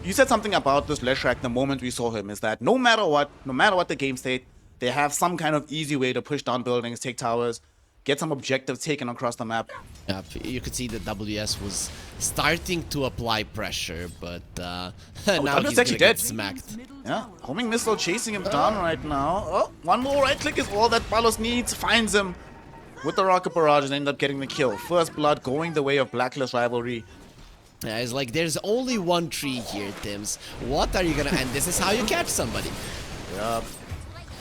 you said something about this Leshrac the moment we saw him, is that no matter what the game state, they have some kind of easy way to push down buildings, take towers, get some objectives taken across the map. Yeah, you could see that WS was starting to apply pressure, but now he's actually gonna dead. get smacked. Yeah, homing missile chasing him down right now. Oh, one more right click is all that BLACKLIST needs. Finds him with the rocket barrage and end up getting the kill. First blood going the way of BLACKLIST rivalry. Yeah, it's like there's only one tree here, Tims. What are you gonna? And this is how you catch somebody. Yeah.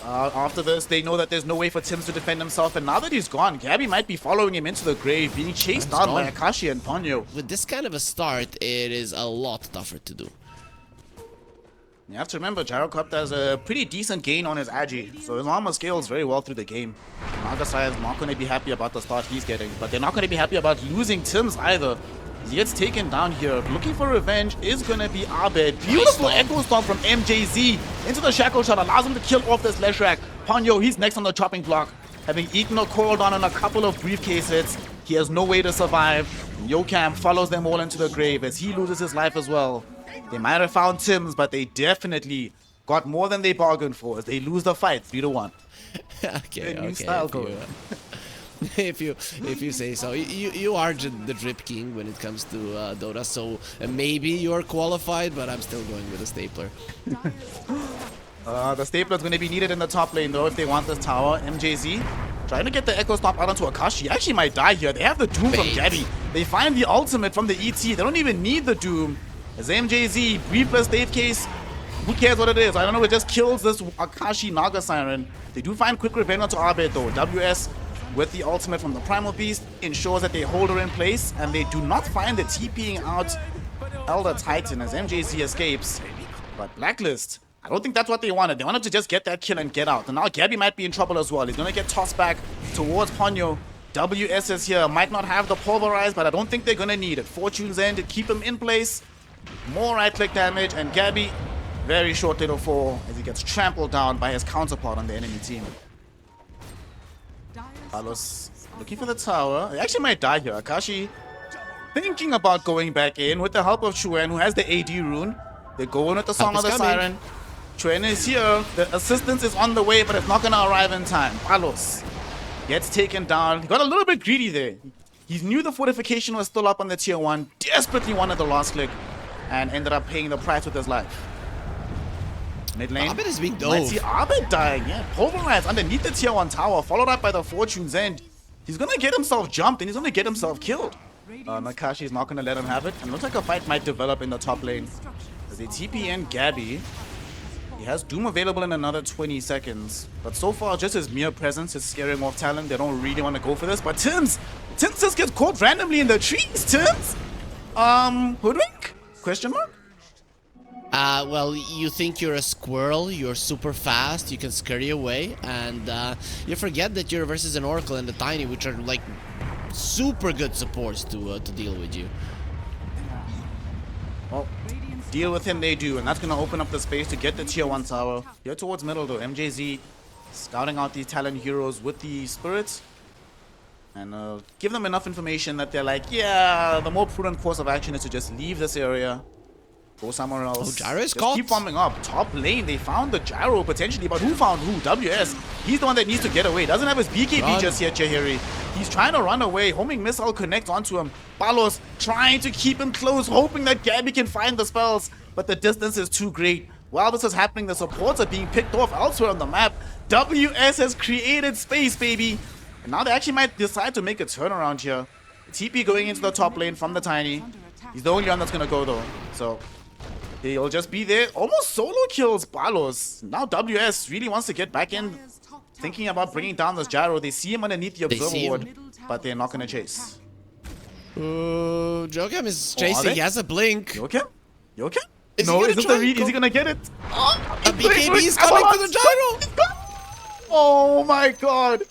After this, they know that there's no way for Tims to defend himself, and now that he's gone, Gabby might be following him into the grave, being chased down by Akashi and Ponyo. With this kind of a start, it is a lot tougher to do. You have to remember, Gyrocopter has a pretty decent gain on his Agi, so his armor scales very well through the game. Nagasai is not going to be happy about the start he's getting, but they're not going to be happy about losing Tims either. He gets taken down here. Looking for revenge is going to be Abed. Beautiful Echo Storm from MJZ into the shackle shot. Allows him to kill off this Leshrac. Ponyo, he's next on the chopping block. Having eaten a cooldown on a couple of briefcase hits, he has no way to survive. Yokam follows them all into the grave as he loses his life as well. They might have found Tims, but they definitely got more than they bargained for as they lose the fight 3-1. Okay, new style going. If you say so. You are the Drip King when it comes to Dota, so maybe you're qualified, but I'm still going with a stapler. The stapler is going to be needed in the top lane though if they want this tower. MJZ trying to get the Echo Stomp out onto Akashi. He actually might die here. They have the Doom from Gabby. They find the ultimate from the ET. They don't even need the Doom. As MJZ, briefless save case, who cares what it is? I don't know, it just kills this Akashi Naga Siren. They do find quick revenge onto Abed though. WS with the ultimate from the Primal Beast ensures that they hold her in place, and they do not find the TPing out Elder Titan as MJZ escapes. But BLACKLIST, I don't think that's what they wanted. They wanted to just get that kill and get out. And now Gabby might be in trouble as well. He's going to get tossed back towards Ponyo. WS is here. Might not have the pulverize, but I don't think they're going to need it. Fortune's End to keep him in place. More right-click damage, and Gabby, very short little fall as he gets trampled down by his counterpart on the enemy team. Carlos looking for the tower. He actually might die here. Akashi thinking about going back in with the help of Chuen, who has the AD rune. They go in with the Song of the Siren. Chuen is here. The assistance is on the way, but it's not going to arrive in time. Carlos gets taken down. He got a little bit greedy there. He knew the fortification was still up on the tier 1. Desperately wanted the last click and ended up paying the price with his life. Mid lane. Abed is being dove. Might see Abed dying. Yeah, pulverized underneath the tier 1 tower, followed up by the Fortune's End. He's gonna get himself jumped and he's gonna get himself killed. Nakashi is not gonna let him have it, and looks like a fight might develop in the top lane. As they TP in Gabby. He has Doom available in another 20 seconds, but so far just his mere presence is scaring off Talon. They don't really want to go for this, but Tims just gets caught randomly in the trees. Tims, hoodwink? Question mark? Well, you think you're a squirrel, you're super fast, you can scurry away, and you forget that you're versus an Oracle and the Tiny, which are like super good supports to deal with you. Well, deal with him they do, and that's going to open up the space to get the tier 1 tower. Here towards middle though, MJZ scouting out these Talon heroes with the spirits. And give them enough information that they're like, yeah, the more prudent course of action is to just leave this area. Go somewhere else. Oh, Gyro is just caught. keep farming up. Top lane, they found the Gyro potentially, but who found who? WS. He's the one that needs to get away. Doesn't have his BKB just yet, Chahiri. He's trying to run away. Homing missile connects onto him. Palos trying to keep him close, hoping that Gabby can find the spells, but the distance is too great. While this is happening, the supports are being picked off elsewhere on the map. WS has created space, baby. And now they actually might decide to make a turnaround here. TP going into the top lane from the Tiny. He's the only one that's going to go though. So he'll just be there. Almost solo kills Palos. Now WS really wants to get back in, thinking about bringing down this Gyro. They see him underneath the observer ward, but they're not going to chase. Jokam is chasing. He has a blink. You okay? You okay? Is no, he isn't the read? Is he going to get it? Oh, a BKB is coming for the Gyro. Oh my god.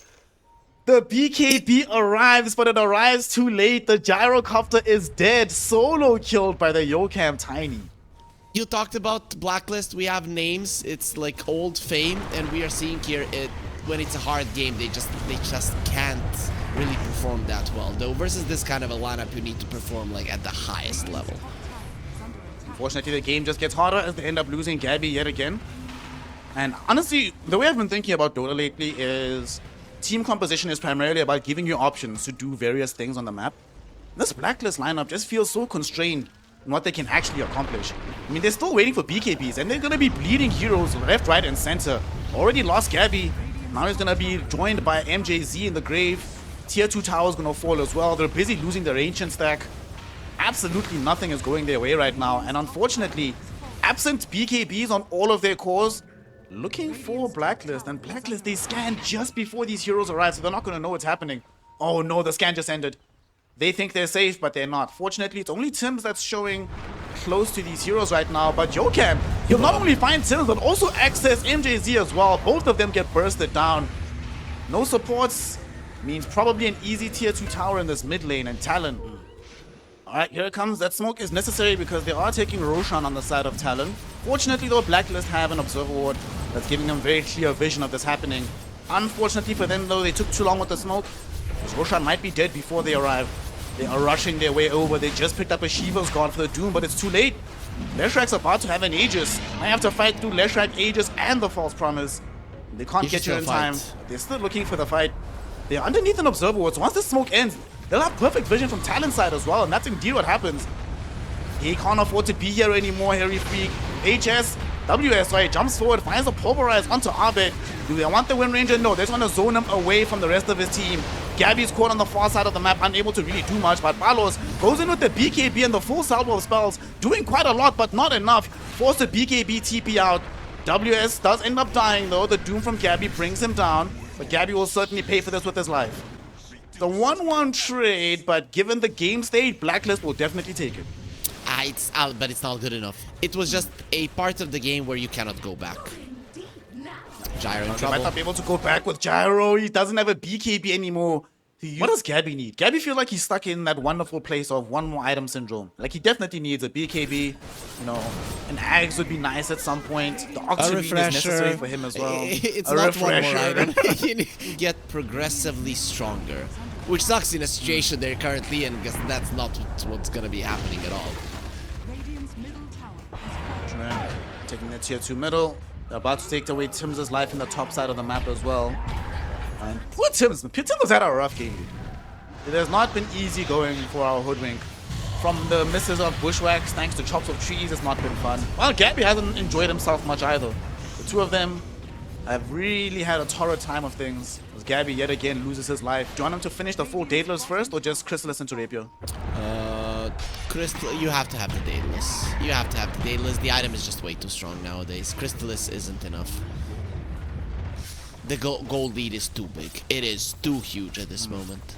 The BKB arrives, but it arrives too late. The Gyrocopter is dead. Solo killed by the Yokam Tiny. You talked about BLACKLIST. We have names. It's like old fame, and we are seeing here when it's a hard game, they just can't really perform that well. Though versus this kind of a lineup, you need to perform like at the highest level. Unfortunately, the game just gets harder as they end up losing Gabby yet again. And honestly, the way I've been thinking about Dota lately is team composition is primarily about giving you options to do various things on the map. This Blacklist lineup just feels so constrained in what they can actually accomplish. I mean, they're still waiting for BKBs, and they're going to be bleeding heroes left, right, and center. Already lost Gabby. Now he's going to be joined by MJZ in the grave. Tier 2 tower is going to fall as well. They're busy losing their ancient stack. Absolutely nothing is going their way right now. And unfortunately, absent BKBs on all of their cores, looking for Blacklist. And Blacklist, they scan just before these heroes arrive, so they're not going to know what's happening. Oh no, the scan just ended. They think they're safe, but they're not. Fortunately, it's only Tims that's showing close to these heroes right now. But Yokam, he'll not only find Tims, but also access MJZ as well. Both of them get bursted down. No supports means probably an easy tier 2 tower in this mid lane. And Talon. Alright, here it comes. That smoke is necessary because they are taking Roshan on the side of Talon. Fortunately, though, Blacklist have an observer ward that's giving them very clear vision of this happening. Unfortunately for them, though, they took too long with the smoke. Roshan might be dead before they arrive. They are rushing their way over. They just picked up a Shiva's God for the Doom, but it's too late. Leshrak's about to have an Aegis. I have to fight through Leshrak, Aegis, and the False Promise. They can't get you in time. They're still looking for the fight. They're underneath an observer ward, so once the smoke ends, they'll have perfect vision from Talon's side as well, and that's indeed what happens. He can't afford to be here anymore, Harry Freak. WS, sorry, jumps forward, finds a pulverize onto Abed. Do they want the Wind Ranger? No, they're trying to zone him away from the rest of his team. Gabby's caught on the far side of the map, unable to really do much, but Palos goes in with the BKB and the full salvo of spells, doing quite a lot, but not enough. Force the BKB TP out. WS does end up dying though. The Doom from Gabby brings him down, but Gabby will certainly pay for this with his life. It's a 1-1 trade, but given the game state, Blacklist will definitely take it. It's out, but it's not good enough. It was just a part of the game where you cannot go back. Gyro in trouble. Might not be able to go back with Gyro. He doesn't have a BKB anymore. What does Gabby need? Gabby feels like he's stuck in that wonderful place of one more item syndrome. Like, he definitely needs a BKB. You know, an Ags would be nice at some point. The Oxygen is necessary for him as well. It's not one more item. You get progressively stronger. Which sucks in a situation they're currently in, because that's not what's going to be happening at all. Taking the tier 2 middle. They're about to take away Tim's life in the top side of the map as well. And poor Tims. Tims has had a rough game. It has not been easy going for our Hoodwink. From the misses of bushwhacks, thanks to chops of trees, it's not been fun. Well, Gabby hasn't enjoyed himself much either. The two of them have really had a torrid time of things. As Gabby yet again loses his life. Do you want him to finish the full Daedalus first, or just Chrysalis into Rapier? Crystal, you have to have the Daedalus. You have to have the Daedalus. The item is just way too strong nowadays. Crystallis isn't enough. The gold lead is too big. It is too huge at this moment.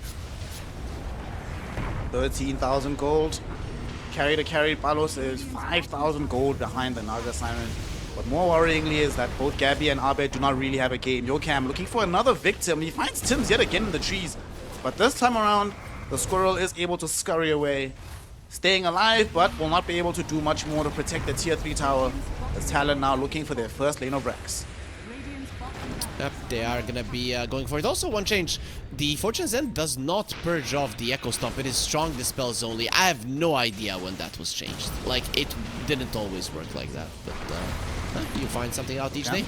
13,000 gold. Carry to carry Palos is 5,000 gold behind the Naga Siren. But more worryingly is that both Gabby and Abed do not really have a game. Yokam looking for another victim. He finds Tims yet again in the trees. But this time around, the squirrel is able to scurry away. Staying alive, but will not be able to do much more to protect the tier 3 tower. As Talon now looking for their first lane of Rex. Yep, they are gonna be going for it. Also, one change. The Fortune's End does not purge off the Echo Stomp. It is strong dispels only. I have no idea when that was changed. Like, it didn't always work like that. But you find something out each day.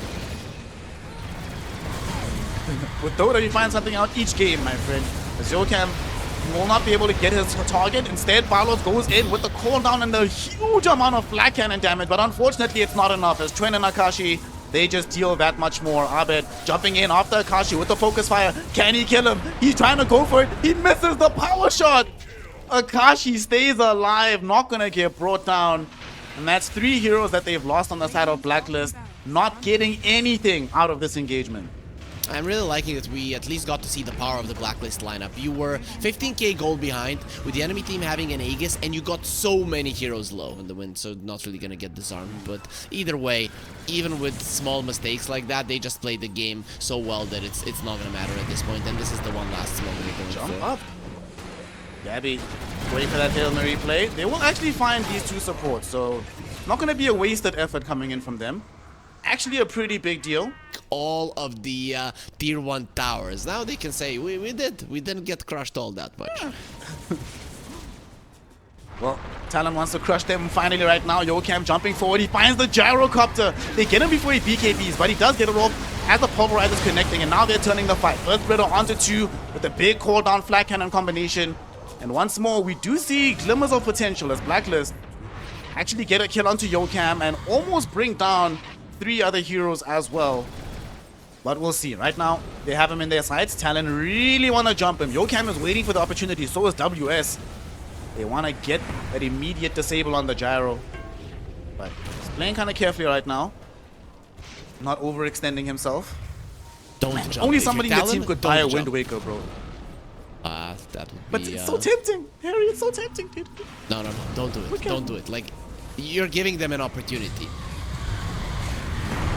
With Dota, you find something out each game, my friend. As Yokam will not be able to get his target. Instead, Palos goes in with the cooldown and the huge amount of Black Cannon damage. But unfortunately, it's not enough. As Twen and Akashi, they just deal that much more. Abed jumping in after Akashi with the focus fire. Can he kill him? He's trying to go for it. He misses the power shot. Akashi stays alive, not gonna get brought down. And that's 3 heroes that they've lost on the side of Blacklist, not getting anything out of this engagement. I'm really liking that we at least got to see the power of the Blacklist lineup. You were 15k gold behind, with the enemy team having an Aegis, and you got so many heroes low in the win, so not really gonna get disarmed. But either way, even with small mistakes like that, they just played the game so well that it's not gonna matter at this point, and this is the one last smoke they're going Jump for. up. Gabby, wait for that Hail Mary play. They will actually find these 2 supports, so not gonna be a wasted effort coming in from them. Actually a pretty big deal. All of the tier 1 towers. Now they can say, we didn't get crushed all that much. Yeah. Well, Talon wants to crush them finally right now. Yocam jumping forward. He finds the gyrocopter. They get him before he BKBs, but he does get it off as the pulverizer's connecting, and now they're turning the fight. First Splitter onto 2 with a big call down flag cannon combination. And once more, we do see glimmers of potential as BLACKLIST actually get a kill onto Yocam and almost bring down 3 other heroes as well. But we'll see. Right now, they have him in their sights. Talon really want to jump him. Yocam is waiting for the opportunity. So is WS. They want to get that immediate disable on the gyro. But he's playing kind of carefully right now. Not overextending himself. Don't jump. Only somebody in the team could buy a jump. Wind Waker, bro. That would be... But it's so tempting. Harry, it's so tempting, dude. No, don't do it. Don't do it. Like, you're giving them an opportunity.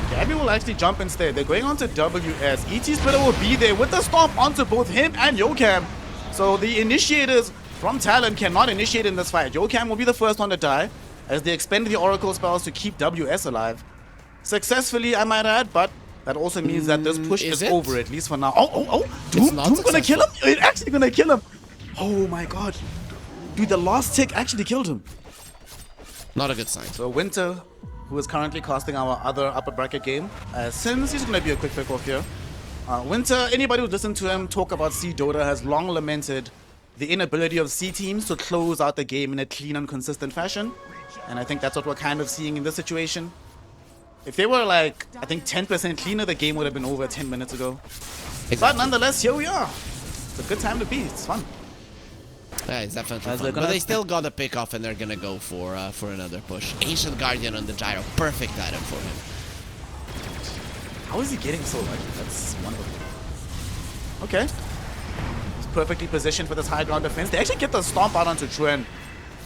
Gabby will actually jump instead. They're going on to WS. ET Splitter will be there with the stomp onto both him and Yocam. So the initiators from Talon cannot initiate in this fight. Yocam will be the first one to die as they expend the Oracle spells to keep WS alive. Successfully, I might add, but that also means that this push is over, at least for now. Oh! Doom's gonna kill him? It's actually gonna kill him. Oh my god. Dude, the last tick actually killed him. Not a good sign. So Winter, who is currently casting our other upper bracket game, since he's gonna be a quick pick off here. Winter, anybody who listened to him talk about C Dota has long lamented the inability of C teams to close out the game in a clean and consistent fashion. And I think that's what we're kind of seeing in this situation. If they were like, I think 10% cleaner, the game would have been over 10 minutes ago. Exactly. But nonetheless, here we are. It's a good time to be. It's fun. Yeah, it's definitely fun. But they still got a pick off and they're gonna go for another push. Ancient Guardian on the gyro. Perfect item for him. How is he getting so lucky? That's wonderful. Okay. He's perfectly positioned for this high ground defense. They actually get the stomp out onto Chuen.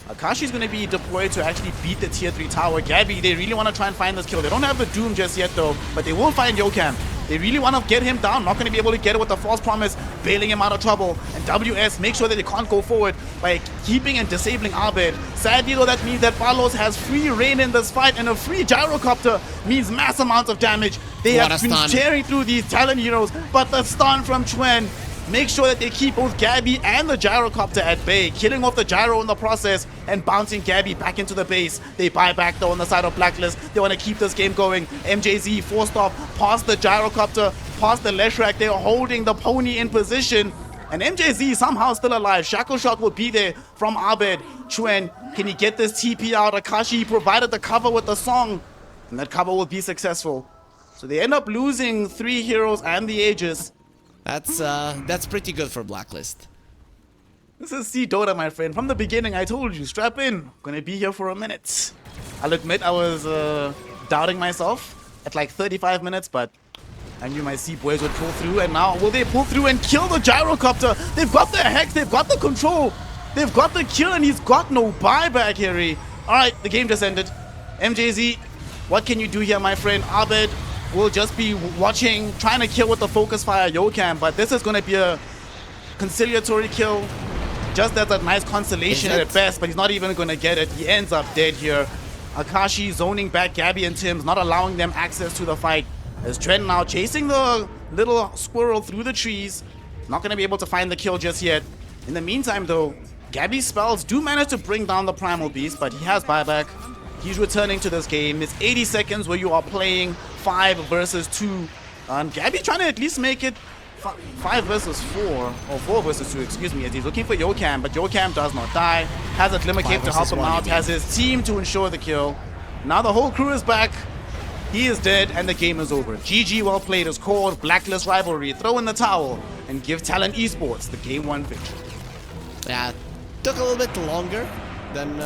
Akashi's going to be deployed to actually beat the tier 3 tower. Gabby, they really want to try and find this kill. They don't have the Doom just yet though, but they will find Yocam. They really want to get him down. Not going to be able to get it with the false promise, bailing him out of trouble. And WS make sure that they can't go forward by keeping and disabling Abed. Sadly though, that means that Palos has free reign in this fight, and a free gyrocopter means mass amounts of damage. They have been tearing through these Talon heroes, but the stun from Chuen make sure that they keep both Gabby and the gyrocopter at bay, killing off the gyro in the process and bouncing Gabby back into the base. They buy back though on the side of BLACKLIST. They want to keep this game going. MJZ forced off past the gyrocopter, past the Leshrac. They're holding the pony in position. And MJZ somehow still alive. Shackle Shot will be there from Abed. Chuen, can he get this TP out? Akashi provided the cover with the song, and that cover will be successful. So they end up losing 3 heroes and the Aegis. That's pretty good for BLACKLIST. This is C Dota, my friend. From the beginning, I told you, strap in. I'm gonna be here for a minute. I'll admit I was doubting myself at like 35 minutes, but I knew my C boys would pull through. And now, will they pull through and kill the gyrocopter? They've got the hex, they've got the control, they've got the kill, and he's got no buyback, Harry. All right, the game just ended. MJZ, what can you do here, my friend? Abed will just be watching, trying to kill with the focus fire Yocam, but this is going to be a conciliatory kill, just as a nice consolation at best, but he's not even going to get it. He ends up dead here. Akashi zoning back Gabby and Tims, not allowing them access to the fight, as Trent now chasing the little squirrel through the trees. Not going to be able to find the kill just yet. In the meantime though, Gabby's spells do manage to bring down the Primal Beast, but he has buyback. He's returning to this game. It's 80 seconds where you are playing 5 versus 2. And Gabby trying to at least make it 5 versus 4, or 4 versus 2, excuse me, as he's looking for Yocam, but Yocam does not die. Has a Glimmer Cape to help him out, has his team to ensure the kill. Now the whole crew is back. He is dead, and the game is over. GG, well played is called. BLACKLIST rivalry. Throw in the towel and give Talon Esports the Game 1 victory. Yeah, took a little bit longer than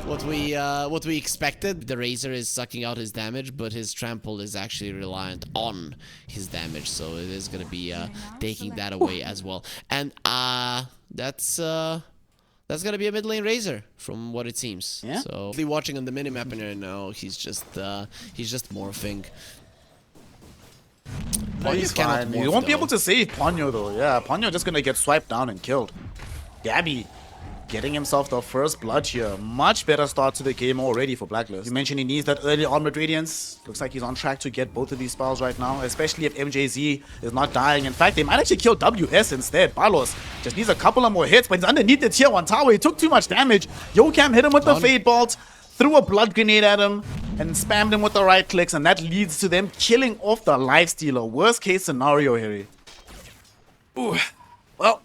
what we expected. The Razor is sucking out his damage, but his trample is actually reliant on his damage, so it is gonna be taking that away as well. And that's gonna be a mid lane Razor from what it seems. Yeah. So watching on the minimap and right now, he's just morphing. He's fine. You won't be able to save Ponyo though. Yeah, Ponyo just gonna get swiped down and killed. Gabby getting himself the first blood here. Much better start to the game already for BLACKLIST. You mentioned he needs that early Armored Radiance. Looks like he's on track to get both of these spells right now, especially if MJZ is not dying. In fact, they might actually kill WS instead. Palos just needs a couple of more hits, but he's underneath the tier 1 tower. He took too much damage. Yocam hit him with the Fade Bolt, threw a blood grenade at him, and spammed him with the right clicks, and that leads to them killing off the Lifestealer. Worst case scenario, Harry. Ooh. Well,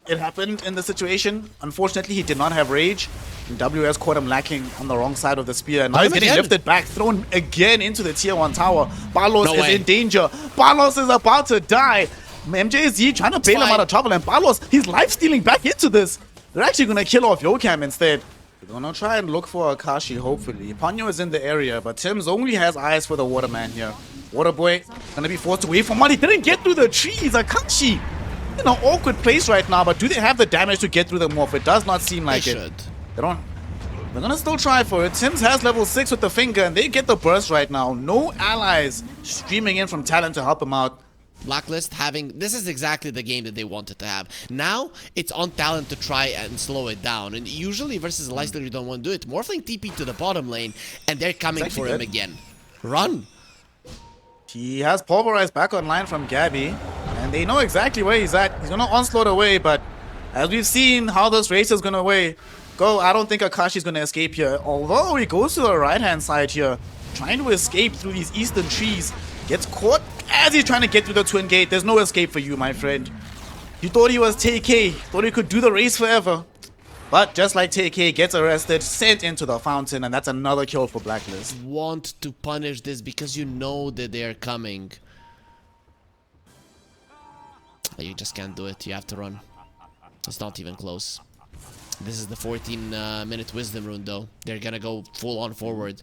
it happened in the situation. Unfortunately, he did not have rage. And WS caught him lacking on the wrong side of the spear. And now he's getting lifted back, thrown again into the tier 1 tower. Palos is in danger. Palos is about to die. MJZ trying to bail him out of trouble. And Palos, he's life-stealing back into this. They're actually going to kill off Yocam instead. They're going to try and look for Akashi, hopefully. Ponyo is in the area, but Tims only has eyes for the Waterman here. Waterboy going to be forced away from one. He didn't get through the trees. Akashi in an awkward place right now, but do they have the damage to get through the morph? It does not seem like it. They don't. They're gonna still try for it. Tims has level 6 with the finger, and they get the burst right now. No allies streaming in from Talon to help him out. BLACKLIST having, this is exactly the game that they wanted to have. Now it's on Talon to try and slow it down, and usually versus a Lifestealer you don't want to do it. Morphling TP to the bottom lane, and they're coming for him again. Run! He has Pulverized back online from Gabby, and they know exactly where he's at. He's gonna onslaught away, but as we've seen how this race is gonna go, I don't think Akashi's gonna escape here. Although he goes to the right-hand side here, trying to escape through these eastern trees. Gets caught as he's trying to get through the twin gate. There's no escape for you, my friend. You thought he was TK, thought he could do the race forever. But just like TK, gets arrested, sent into the fountain, and that's another kill for BLACKLIST. Want to punish this because you know that they're coming. But you just can't do it. You have to run. It's not even close. This is the 14-minute wisdom rune, though. They're gonna go full on forward.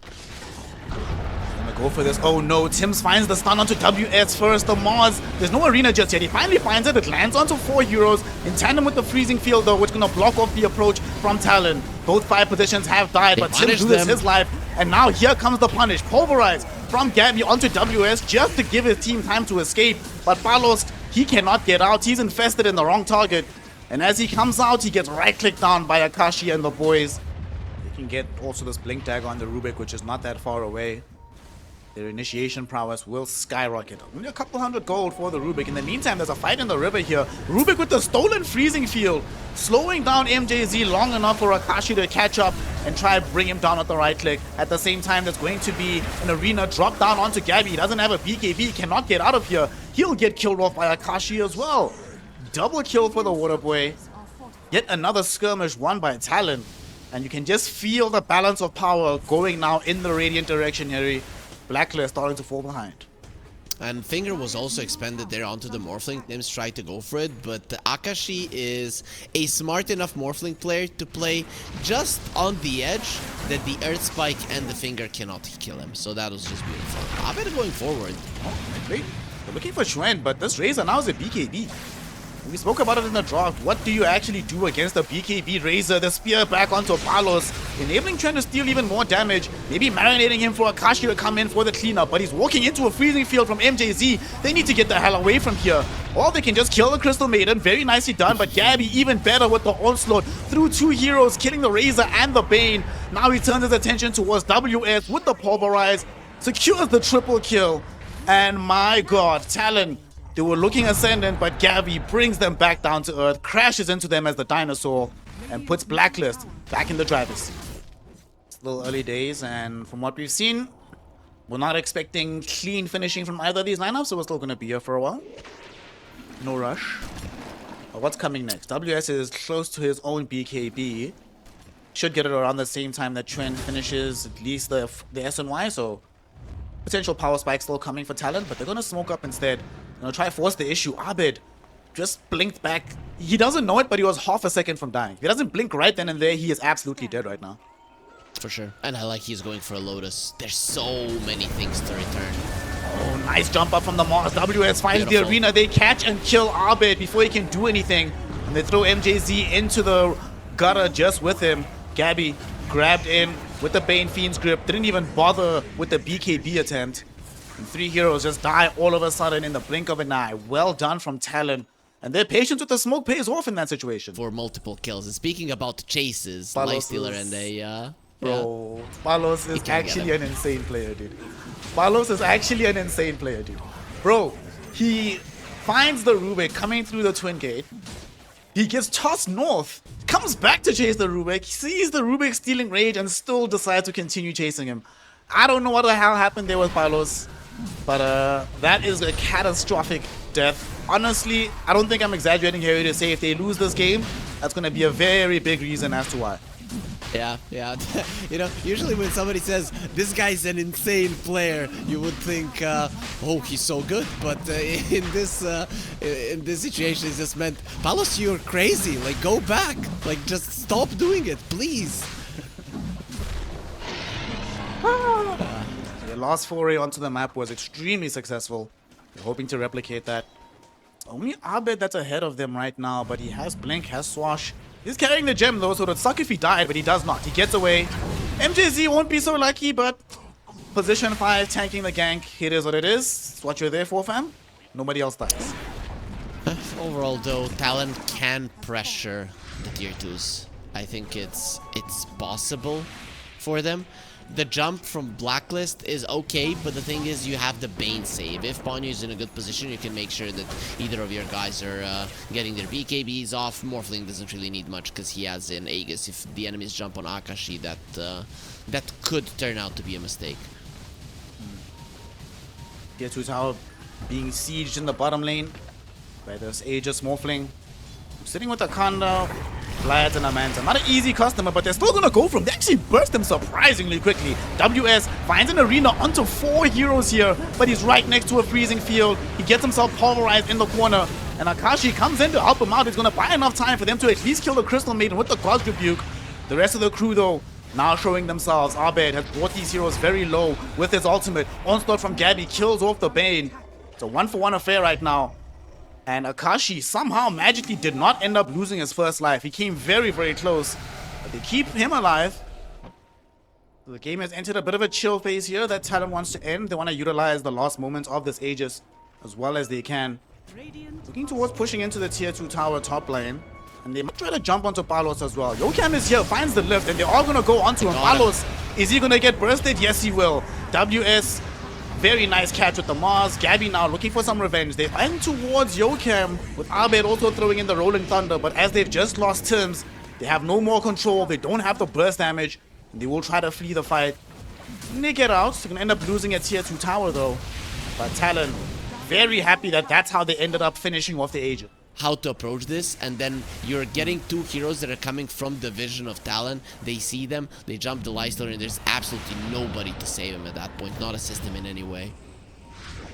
Gonna go for this. Oh no, Tims finds the stun onto WS first. The Mars, there's no arena just yet. He finally finds it. It lands onto 4 heroes in tandem with the freezing field, though, which is gonna block off the approach from Talon. Both 5 positions have died, but Tims loses his life. And now here comes the punish. Pulverize from Gabby onto WS just to give his team time to escape. But Palos, he cannot get out. He's infested in the wrong target. And as he comes out, he gets right-clicked down by Akashi and the boys. They can get also this Blink Dagger on the Rubik, which is not that far away. Their initiation prowess will skyrocket. Only a couple hundred gold for the Rubik. In the meantime, there's a fight in the river here. Rubik with the stolen freezing field, slowing down MJZ long enough for Akashi to catch up and try to bring him down at the right click. At the same time, there's going to be an arena drop down onto Gabby. He doesn't have a BKB, cannot get out of here. He'll get killed off by Akashi as well. Double kill for the Waterboy. Yet another skirmish won by Talon. And you can just feel the balance of power going now in the Radiant direction, Harry. BLACKLIST starting to fall behind. And Finger was also expanded there onto the Morphling. Nims tried to go for it, but Akashi is a smart enough Morphling player to play just on the edge that the Earth Spike and the Finger cannot kill him. So that was just beautiful. Abed going forward. Oh, they're looking for Schwen, but this Razor now is a BKB. We spoke about it in the draft. What do you actually do against the BKB Razor? The spear back onto Palos, enabling Trent to steal even more damage. Maybe marinating him for Akashi to come in for the cleanup, but he's walking into a freezing field from MJZ. They need to get the hell away from here. Or they can just kill the Crystal Maiden. Very nicely done, but Gabby even better with the onslaught through 2 heroes, killing the Razor and the Bane. Now he turns his attention towards WS with the Pulverize, secures the triple kill. And my god, Talon, they were looking ascendant, but Gabby brings them back down to earth, crashes into them as the dinosaur, and puts BLACKLIST back in the driver's seat. It's a little early days, and from what we've seen, we're not expecting clean finishing from either of these lineups, so we're still going to be here for a while. No rush. But what's coming next? WS is close to his own BKB. Should get it around the same time that Trent finishes at least the SNY, so potential power spike still coming for Talon, but they're going to smoke up instead. Gonna try to force the issue. Abed just blinked back. He doesn't know it, but he was half a second from dying. If he doesn't blink right then and there, he is absolutely dead right now. For sure. And I like he's going for a Lotus. There's so many things to return. Oh, nice jump up from the Mars. WS finds the arena. They catch and kill Abed before he can do anything. And they throw MJZ into the gutter just with him. Gabby grabbed in with the Bane Fiend's grip. Didn't even bother with the BKB attempt. And 3 heroes just die all of a sudden in the blink of an eye. Well done from Talon. And their patience with the smoke pays off in that situation. For multiple kills. And speaking about chases, Lifestealer and a... Bro, Palos is actually an insane player, dude. Palos is actually an insane player, dude. Bro, he finds the Rubik coming through the twin gate. He gets tossed north, comes back to chase the Rubik, sees the Rubik stealing rage, and still decides to continue chasing him. I don't know what the hell happened there with Palos, but that is a catastrophic death. Honestly, I don't think I'm exaggerating here to say if they lose this game, that's going to be a very big reason as to why. Yeah. You know, usually when somebody says, this guy's an insane player, you would think, oh, he's so good. But in this situation, it just meant, Palos, you're crazy. Like, go back. Like, just stop doing it, please. The last foray onto the map was extremely successful. They're hoping to replicate that. Only Abed that's ahead of them right now, but he has Blink, has Swash. He's carrying the gem though, so it would suck if he died, but he does not. He gets away. MJZ won't be so lucky, but position 5, tanking the gank. It is what it is. It's what you're there for, fam. Nobody else dies. Overall though, Talon can pressure the tier 2s. I think it's possible for them. The jump from Blacklist is okay, but the thing is you have the Bane save. If Ponyo is in a good position, you can make sure that either of your guys are getting their BKBs off. Morphling doesn't really need much because he has an Aegis. If the enemies jump on Akashi, that could turn out to be a mistake. Tier 2 tower being sieged in the bottom lane by this Aegis Morphling. Sitting with a Kanda, Vlad and Amanta. Not an easy customer, but they're still gonna go from. They actually burst him surprisingly quickly. WS finds an arena onto 4 heroes here, but he's right next to a freezing field. He gets himself pulverized in the corner, and Akashi comes in to help him out. He's gonna buy enough time for them to at least kill the Crystal Maiden with the Cross Rebuke. The rest of the crew, though, now showing themselves. Abed has brought these heroes very low with his ultimate. Onslaught from Gabby kills off the Bane. It's a 1-for-1 affair right now. And Akashi somehow magically did not end up losing his first life. He came very, very close. But they keep him alive. The game has entered a bit of a chill phase here that Talon wants to end. They want to utilize the last moments of this Aegis as well as they can. Looking towards pushing into the tier 2 tower top lane. And they might try to jump onto Palos as well. Yokam is here, finds the lift, and they're all going to go onto him. Palos, is he going to get bursted? Yes, he will. WS... very nice catch with the Mars. Gabby now looking for some revenge. They're fighting towards Yokam with Abed also throwing in the Rolling Thunder. But as they've just lost Tims, they have no more control. They don't have the burst damage. And they will try to flee the fight. And they get out. They're going to end up losing a tier 2 tower though. But Talon, very happy that that's how they ended up finishing off the Aegis. How to approach this, and then you're getting 2 heroes that are coming from the vision of Talon. They see them, they jump the Lifestealer, and there's absolutely nobody to save him at that point, not assist him in any way.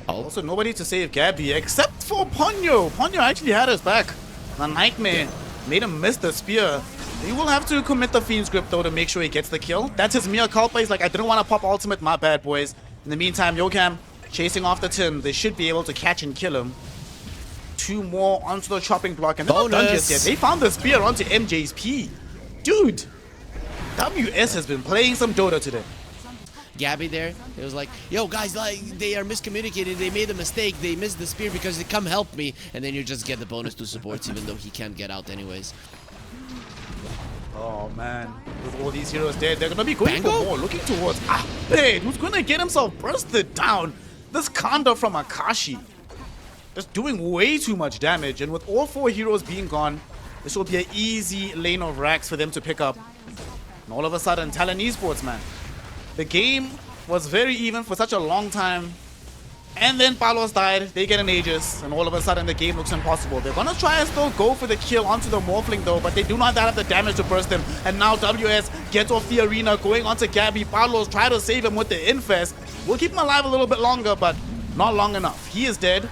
Also nobody to save Gabby except for Ponyo. Ponyo actually had his back. The Nightmare made him miss the spear. He will have to commit the Fiend's Grip though to make sure he gets the kill. That's his mere culpa. He's like, I didn't want to pop ultimate, my bad boys. In the meantime, Yokam chasing off the Tim. They should be able to catch and kill him. 2 more onto the chopping block, and they're not done just yet. They found the spear onto MJ's P. Dude, WS has been playing some Dota today. Gabby there, it was like, yo guys, like, they are miscommunicated, they made a mistake, they missed the spear because they come help me, and then you just get the bonus to supports even though he can't get out anyways. Oh man, with all these heroes dead, they're gonna be going for more, looking towards Abed, who's gonna get himself bursted down. This Kanda from Akashi. Just doing way too much damage, and with all 4 heroes being gone, this will be an easy lane of racks for them to pick up. And all of a sudden, Talon Esports, man. The game was very even for such a long time, and then Palos died, they get an Aegis, and all of a sudden the game looks impossible. They're gonna try and still go for the kill onto the Morphling though, but they do not have the damage to burst him. And now WS gets off the arena, going onto Gabby. Palos try to save him with the Infest. We'll keep him alive a little bit longer, but not long enough. He is dead.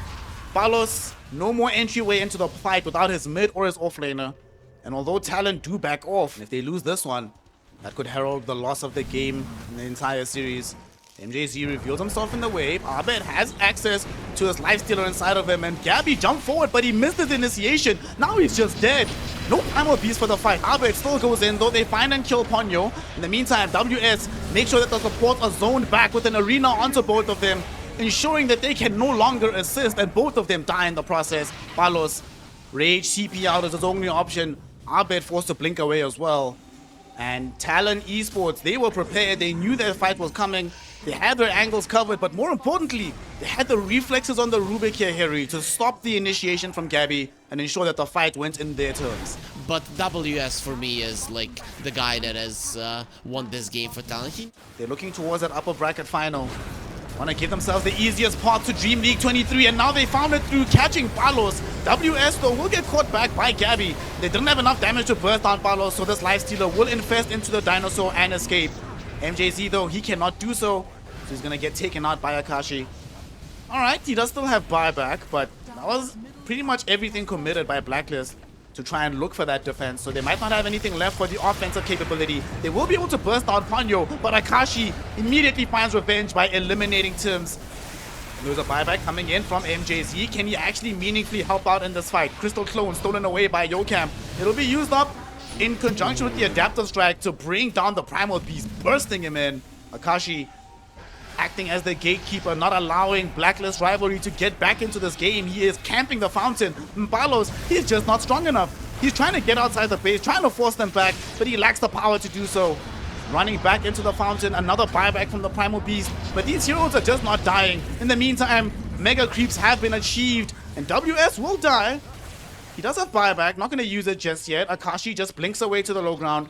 Palos, no more entryway into the fight without his mid or his offlaner. And although Talon do back off, if they lose this one, that could herald the loss of the game in the entire series. MJZ reveals himself in the wave. Abed has access to his Lifestealer inside of him, and Gabby jumped forward, but he missed his initiation. Now he's just dead. No primal beast for the fight. Abed still goes in, though they find and kill Ponyo. In the meantime, WS makes sure that the supports are zoned back with an arena onto both of them, ensuring that they can no longer assist, and both of them die in the process. Palos Rage CP out is his only option. Abed forced to blink away as well. And Talon Esports, they were prepared. They knew their fight was coming. They had their angles covered, but more importantly, they had the reflexes on the Rubik here, Harry, to stop the initiation from Gabby and ensure that the fight went in their terms. But WS for me is like the guy that has won this game for Talon. They're looking towards that upper bracket final. Want to give themselves the easiest path to Dream League 23, and now they found it through catching Palos. WS though will get caught back by Gabby. They didn't have enough damage to burst down Palos, so this Lifestealer will infest into the dinosaur and escape. MJZ though, he cannot do so, so he's gonna get taken out by Akashi. Alright, he does still have buyback, but that was pretty much everything committed by Blacklist to try and look for that defense, so they might not have anything left for the offensive capability. They will be able to burst out Ponyo, but Akashi immediately finds revenge by eliminating Tims. There's a buyback coming in from MJZ. Can he actually meaningfully help out in this fight? Crystal Clone stolen away by Yokam. It'll be used up in conjunction with the Adaptive Strike to bring down the Primal Beast, bursting him in. Akashi acting as the gatekeeper, not allowing Blacklist rivalry to get back into this game. He is camping the fountain. Palos, he's just not strong enough. He's trying to get outside the base, trying to force them back, but he lacks the power to do so. Running back into the fountain, another buyback from the Primal Beast, but these heroes are just not dying. In the meantime, mega creeps have been achieved, and WS will die. He does have buyback, not going to use it just yet. Akashi just blinks away to the low ground.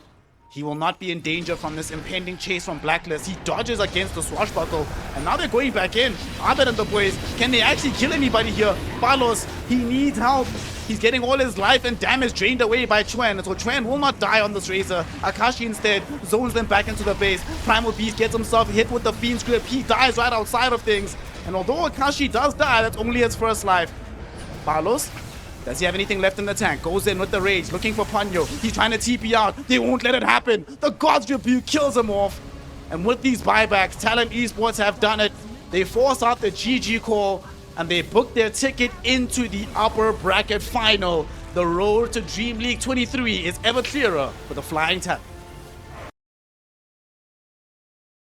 He will not be in danger from this impending chase from Blacklist. He dodges against the swashbuckle, and now they're going back in. Abed and the boys, can they actually kill anybody here? Palos, he needs help. He's getting all his life and damage drained away by Chuen, so Chuen will not die on this Razor. Akashi instead zones them back into the base. Primal Beast gets himself hit with the Fiend's Grip. He dies right outside of things. And although Akashi does die, that's only his first life. Palos, does he have anything left in the tank? Goes in with the Rage, looking for Ponyo. He's trying to TP out. They won't let it happen. The God's Rebuke kills him off. And with these buybacks, Talon Esports have done it. They force out the GG call, and they book their ticket into the upper bracket final. The road to Dream League 23 is ever clearer for the Flying Talons.